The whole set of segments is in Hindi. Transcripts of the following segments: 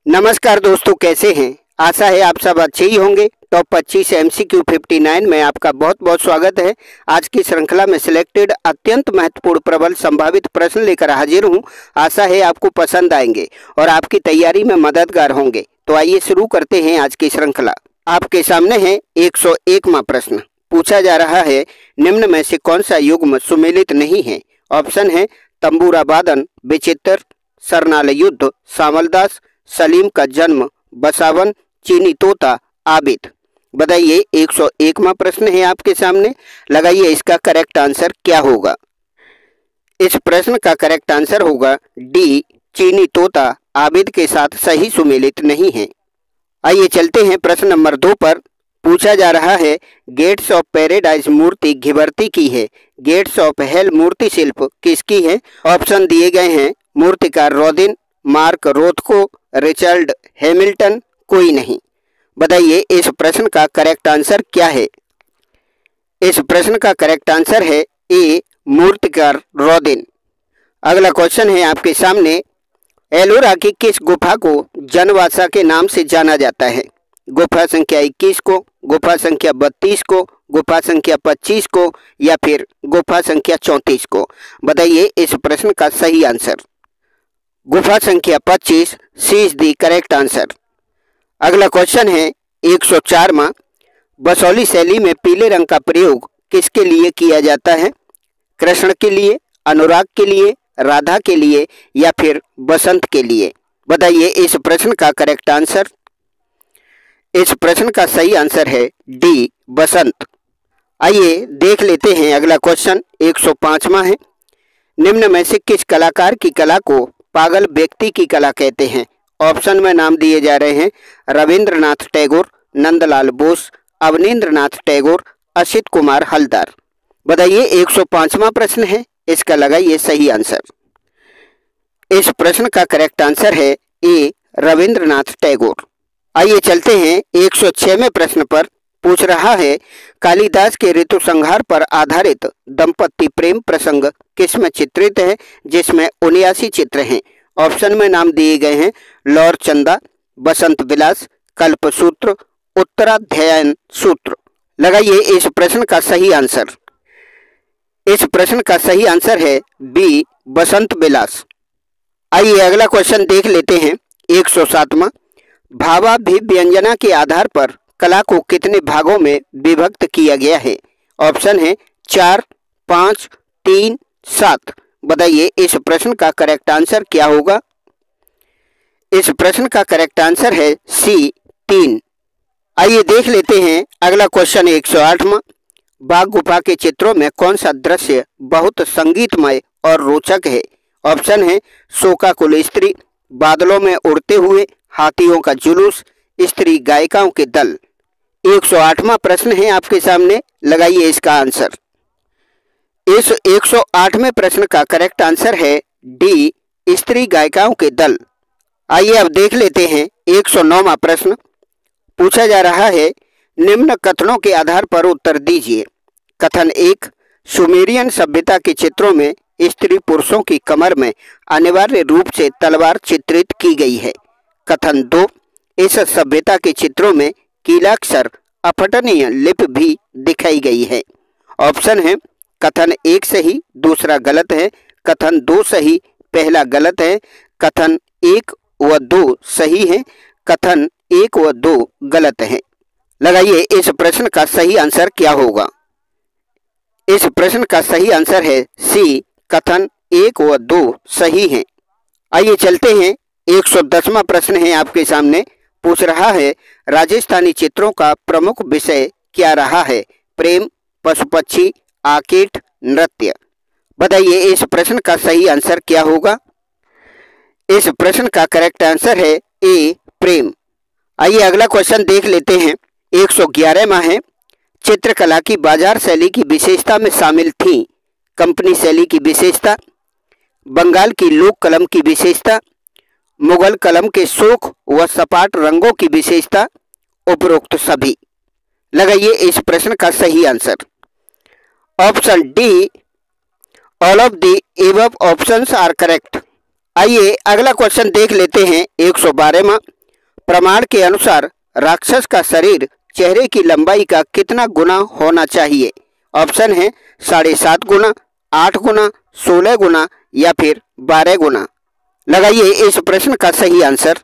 नमस्कार दोस्तों, कैसे हैं। आशा है आप सब अच्छे ही होंगे। टॉप 25 MCQ 59 में आपका बहुत बहुत स्वागत है। आज की श्रृंखला में सिलेक्टेड अत्यंत महत्वपूर्ण प्रबल संभावित प्रश्न लेकर हाजिर हूं। आशा है आपको पसंद आएंगे और आपकी तैयारी में मददगार होंगे। तो आइए शुरू करते हैं आज की श्रृंखला। आपके सामने है 101वां प्रश्न। पूछा जा रहा है, निम्न में से कौन सा युग्म सुमेलित नहीं है। ऑप्शन है तंबूरा वादन, विचित्र, सरनाल युद्ध, सामलदास, सलीम का जन्म, बसावन, चीनी तोता, आबिद। बताइए, 101वां प्रश्न है आपके सामने। लगाइए इसका करेक्ट आंसर क्या होगा। इस प्रश्न का करेक्ट आंसर होगा डी, चीनी तोता आबिद के साथ सही सुमेलित नहीं है। आइए चलते हैं प्रश्न नंबर 2 पर। पूछा जा रहा है, गेट्स ऑफ पैराडाइज मूर्ति घिबर्ती की है, गेट्स ऑफ हेल मूर्ति शिल्प किसकी है। ऑप्शन दिए गए हैं मूर्तिकार रॉदिन, मार्क रोथको, रिचर्ड हैमिल्टन, कोई नहीं। बताइए इस प्रश्न का करेक्ट आंसर क्या है। इस प्रश्न का करेक्ट आंसर है ए, मूर्तिकार रॉदिन। अगला क्वेश्चन है आपके सामने, एलोरा की किस गुफा को जनवासा के नाम से जाना जाता है। गुफा संख्या 21 को, गुफा संख्या 32 को, गुफा संख्या 25 को या फिर गुफा संख्या 34 को। बताइए इस प्रश्न का सही आंसर। गुफा संख्या 25 सी इज द करेक्ट आंसर। अगला क्वेश्चन है 104वां, बसौली शैली में पीले रंग का प्रयोग किसके लिए किया जाता है। कृष्ण के लिए, अनुराग के लिए, राधा के लिए या फिर बसंत के लिए। बताइए इस प्रश्न का करेक्ट आंसर। इस प्रश्न का सही आंसर है डी, बसंत। आइए देख लेते हैं अगला क्वेश्चन 105वां है, निम्न में से किस कलाकार की कला को पागल व्यक्ति की कला कहते हैं। ऑप्शन में नाम दिए जा रहे हैं रविंद्रनाथ टैगोर, नंदलाल बोस, अवनींद्रनाथ टैगोर, असित कुमार हलदार। बताइए 105वां प्रश्न है, इसका लगाइए सही आंसर। इस प्रश्न का करेक्ट आंसर है ए, रविंद्रनाथ टैगोर। आइए चलते हैं 106वें प्रश्न पर। पूछ रहा है, कालिदास के ऋतु संहार पर आधारित दंपति प्रेम प्रसंग किसमें चित्रित है, जिसमें 79 चित्र हैं। ऑप्शन में नाम दिए गए हैं लौर चंदा, बसंत विलास, कल्पसूत्र, उत्तराध्यायन सूत्र। लगाइए इस प्रश्न का सही आंसर। इस प्रश्न का सही आंसर है बी, बसंत विलास। आइए अगला क्वेश्चन देख लेते हैं 107वां, भावाभिव्यंजना के आधार पर कला को कितने भागों में विभक्त किया गया है। ऑप्शन है 4, 5, 3, 7। बताइए इस प्रश्न का करेक्ट आंसर क्या होगा। इस प्रश्न का करेक्ट आंसर है सी, 3। आइए देख लेते हैं अगला क्वेश्चन 108वां, बाघ गुफा के चित्रों में कौन सा दृश्य बहुत संगीतमय और रोचक है। ऑप्शन है शोकाकुल स्त्री, बादलों में उड़ते हुए, हाथियों का जुलूस, स्त्री गायिकाओं के दल। 108वां प्रश्न है आपके सामने, लगाइए इसका आंसर। इस 108वें प्रश्न का करेक्ट आंसर है डी, स्त्री गायिकाओं के दल। आइए अब देख लेते हैं 109वां प्रश्न। पूछा जा रहा है, निम्न कथनों के आधार पर उत्तर दीजिए। कथन 1, सुमेरियन सभ्यता के चित्रों में स्त्री पुरुषों की कमर में अनिवार्य रूप से तलवार चित्रित की गई है। कथन 2, इस सभ्यता के चित्रों में कीलाक्षर अपठनीय लिपि भी दिखाई गई है। ऑप्शन है कथन 1 सही, दूसरा गलत है। कथन 2 सही, पहला गलत है। कथन 1 व 2 सही है, कथन 1 व 2 गलत है। लगाइए इस प्रश्न का सही आंसर क्या होगा। इस प्रश्न का सही आंसर है सी, कथन 1 व 2 सही है। आइए चलते हैं 110वां प्रश्न है आपके सामने। पूछ रहा है, राजस्थानी चित्रों का प्रमुख विषय क्या रहा है। प्रेम, पशु पक्षी, आकेट, नृत्य। बताइए इस प्रश्न का सही आंसर क्या होगा। इस प्रश्न का करेक्ट आंसर है ए, प्रेम। आइए अगला क्वेश्चन देख लेते हैं 111वां है, चित्रकला की बाजार शैली की विशेषता में शामिल थी कंपनी शैली की विशेषता, बंगाल की लोक कलम की विशेषता, मुगल कलम के शोख व सपाट रंगों की विशेषता, उपरोक्त सभी। लगाइए इस प्रश्न का सही answer. Option D, all of the above options are correct. आइए अगला क्वेश्चन देख लेते हैं 112वां। प्रमाण के अनुसार राक्षस का शरीर चेहरे की लंबाई का कितना गुना होना चाहिए? ऑप्शन है 7.5 गुना, 8 गुना, 16 गुना या फिर 12 गुना। लगाइए इस प्रश्न का सही answer.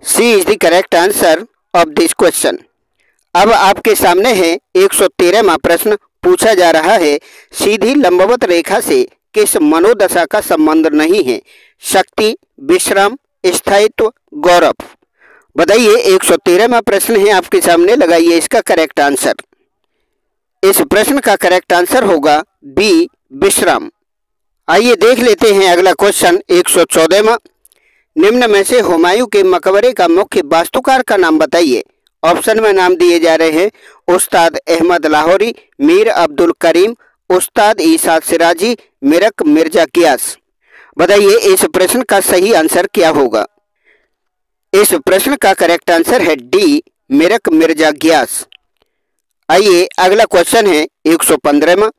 C is the correct answer of this question. अब आपके सामने है 113वां प्रश्न। पूछा जा रहा है, सीधी लंबवत रेखा से किस मनोदशा का संबंध नहीं है? शक्ति, विश्राम, स्थायित्व, गौरव। बताइए 113वां प्रश्न है आपके सामने। लगाइए इसका करेक्ट आंसर। इस प्रश्न का करेक्ट आंसर होगा बी, विश्राम। आइए देख लेते हैं अगला क्वेश्चन 114वां। निम्न में से हुमायूं के मकबरे का मुख्य वास्तुकार का नाम बताइए। ऑप्शन में नाम दिए जा रहे हैं उस्ताद अहमद लाहौरी, मीर अब्दुल करीम, उस्ताद ईसा सिराजी, मिरक मिर्जा गियास। बताइए इस प्रश्न का सही आंसर क्या होगा? इस प्रश्न का करेक्ट आंसर है डी, मिरक मिर्जा गियास। आइए अगला क्वेश्चन है 115वां।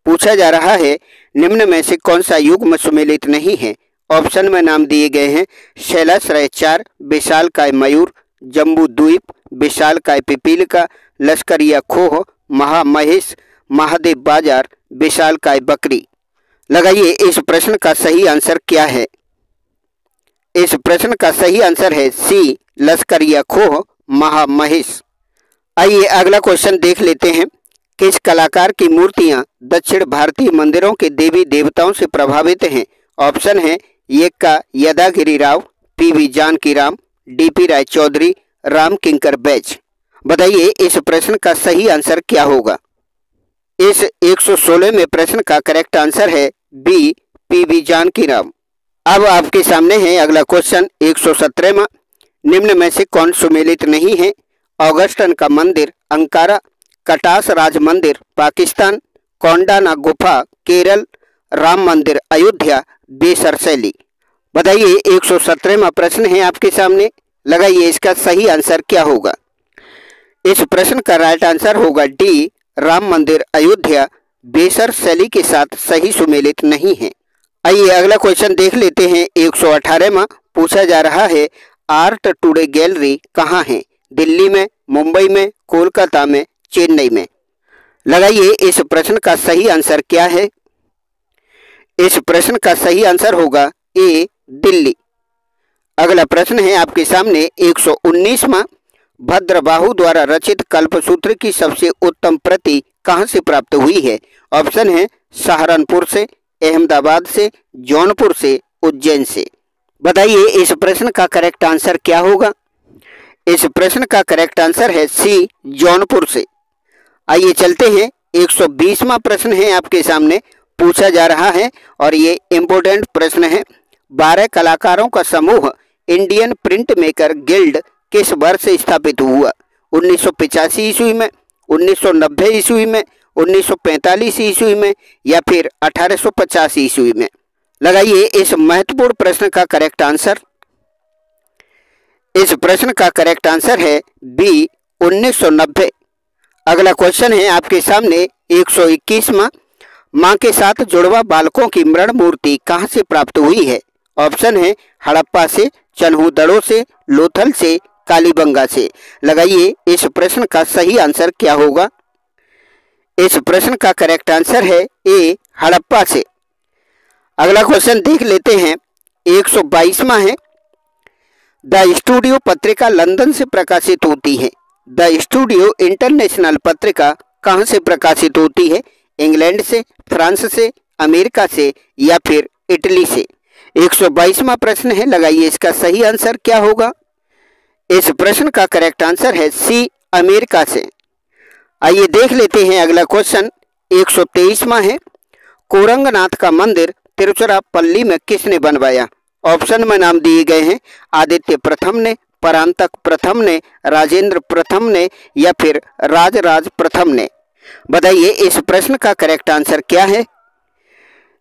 पूछा जा रहा है, निम्न में से कौन सा युग्म सुमेलित नहीं है? ऑप्शन में नाम दिए गए हैं शैलाश्रय 4, विशालकाय मयूर, जम्बू द्वीप, विशालकाय पिपीलिका, लश्करिया खोह, महामहेश, महादेव बाजार, विशालकाय बकरी। लगाइए इस प्रश्न का सही आंसर क्या है? इस प्रश्न का सही आंसर है सी, लश्करिया खोह, महामहेश। आइए अगला क्वेश्चन देख लेते हैं। किस कलाकार की मूर्तियां दक्षिण भारतीय मंदिरों के देवी देवताओं से प्रभावित हैं? ऑप्शन है येक्का यदागिरी राव, पीवी जानकी राम, डीपी राय चौधरी, राम किंकर बैच। बताइए इस प्रश्न का सही आंसर क्या होगा? इस 116वें प्रश्न का करेक्ट आंसर है बी, पीवी जानकी राम। अब आपके सामने है अगला क्वेश्चन 117वां। निम्न में से कौन सुमेलित नहीं है? ऑगस्टन का मंदिर अंकारा, कटास राज मंदिर पाकिस्तान, कोंडाना गुफा केरल, राम मंदिर अयोध्या, बेसर शैली। बताइए 117वां प्रश्न है आपके सामने। लगाइए इसका सही आंसर क्या होगा? इस प्रश्न का राइट आंसर होगा डी, राम मंदिर अयोध्या बेसर शैली के साथ सही सुमेलित नहीं है। आइए अगला क्वेश्चन देख लेते हैं 118वां। पूछा जा रहा है, आर्ट टुडे गैलरी कहाँ है? दिल्ली में, मुंबई में, कोलकाता में, चेन्नई में। लगाइए इस प्रश्न का सही आंसर क्या है? इस प्रश्न का सही आंसर होगा ए, दिल्ली। अगला प्रश्न है आपके सामने 119वां। भद्रबाहु द्वारा रचित कल्पसूत्र की सबसे उत्तम प्रति कहां से प्राप्त हुई है? ऑप्शन है सहारनपुर से, अहमदाबाद से, जौनपुर से, उज्जैन से। बताइए इस प्रश्न का करेक्ट आंसर क्या होगा? इस प्रश्न का करेक्ट आंसर है सी, जौनपुर से। आइए चलते हैं 120वां प्रश्न है आपके सामने। पूछा जा रहा है और ये इम्पोर्टेंट प्रश्न है। 12 कलाकारों का समूह इंडियन प्रिंट मेकर गिल्ड किस वर्ष स्थापित हुआ? 1985 ईस्वी में, 1990 ईस्वी में, 1945 ईस्वी में या फिर 1850 ईस्वी में। लगाइए इस महत्वपूर्ण प्रश्न का करेक्ट आंसर। इस प्रश्न का करेक्ट आंसर है बी, 1990। अगला क्वेश्चन है आपके सामने 121वां। मां के साथ जुड़वा बालकों की मृण मूर्ति कहां से प्राप्त हुई है? ऑप्शन है हड़प्पा से, चन्हूदड़ो से, लोथल से, कालीबंगा से। लगाइए इस प्रश्न का सही आंसर क्या होगा? इस प्रश्न का करेक्ट आंसर है ए, हड़प्पा से। अगला क्वेश्चन देख लेते हैं 122वां है। द स्टूडियो पत्रिका लंदन से प्रकाशित होती है। द स्टूडियो इंटरनेशनल पत्रिका कहां से प्रकाशित होती है? इंग्लैंड से, फ्रांस से, अमेरिका से या फिर इटली से। 122वां प्रश्न है। लगाइए इसका सही आंसर क्या होगा? इस प्रश्न का करेक्ट आंसर है सी, अमेरिका से। आइए देख लेते हैं अगला क्वेश्चन 123वां है। कोरंगनाथ का मंदिर तिरुचिरापल्ली में किसने बनवाया? ऑप्शन में नाम दिए गए हैं आदित्य प्रथम ने, परांतक प्रथम ने, राजेंद्र प्रथम ने या फिर राजराज प्रथम ने। बताइए इस प्रश्न का करेक्ट आंसर क्या है?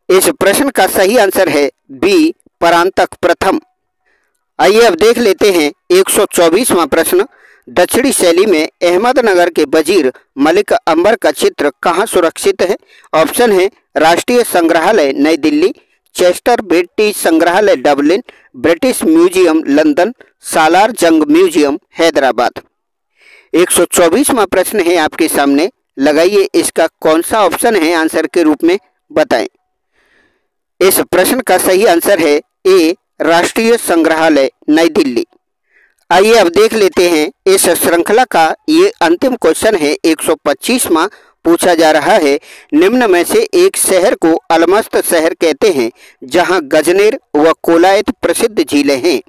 इस प्रश्न का सही आंसर है बी, परांतक प्रथम। आइए अब देख लेते हैं 124वां प्रश्न। दक्षिणी शैली में अहमदनगर के वजीर मलिक अंबर का चित्र कहाँ सुरक्षित है? ऑप्शन है राष्ट्रीय संग्रहालय नई दिल्ली, चेस्टर बेट्टी संग्रहालय डबलिन, ब्रिटिश म्यूजियम लंदन, सालार जंग म्यूजियम हैदराबाद। 124वां प्रश्न है आपके सामने, लगाइए इसका कौन सा ऑप्शन है आंसर के रूप में, बताएं। इस प्रश्न का सही आंसर है ए, राष्ट्रीय संग्रहालय नई दिल्ली। आइए अब देख लेते हैं इस श्रृंखला का ये अंतिम क्वेश्चन है 125वां। पूछा जा रहा है, निम्न में से एक शहर को अलमस्त शहर कहते हैं जहां गजनेर व कोलायत प्रसिद्ध झीलें हैं।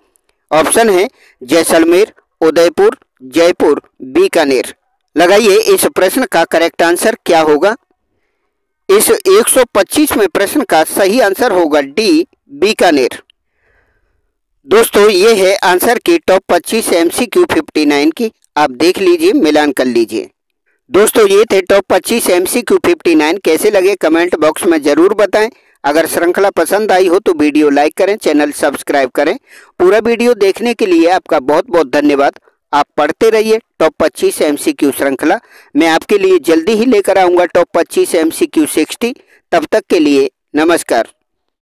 ऑप्शन है जैसलमेर, उदयपुर, जयपुर, बीकानेर। लगाइए इस प्रश्न का करेक्ट आंसर क्या होगा। इस 125वें प्रश्न का सही आंसर होगा डी, बीकानेर। दोस्तों ये है आंसर की टॉप 25 MCQ 59 की, आप देख लीजिए, मिलान कर लीजिए। दोस्तों ये थे टॉप 25 MCQ 59। कैसे लगे कमेंट बॉक्स में जरूर बताएं। अगर श्रृंखला पसंद आई हो तो वीडियो लाइक करें, चैनल सब्सक्राइब करें। पूरा वीडियो देखने के लिए आपका बहुत बहुत धन्यवाद। आप पढ़ते रहिए टॉप 25 MCQ श्रृंखला। मैं आपके लिए जल्दी ही लेकर आऊँगा टॉप 25 MCQ 60। तब तक के लिए नमस्कार।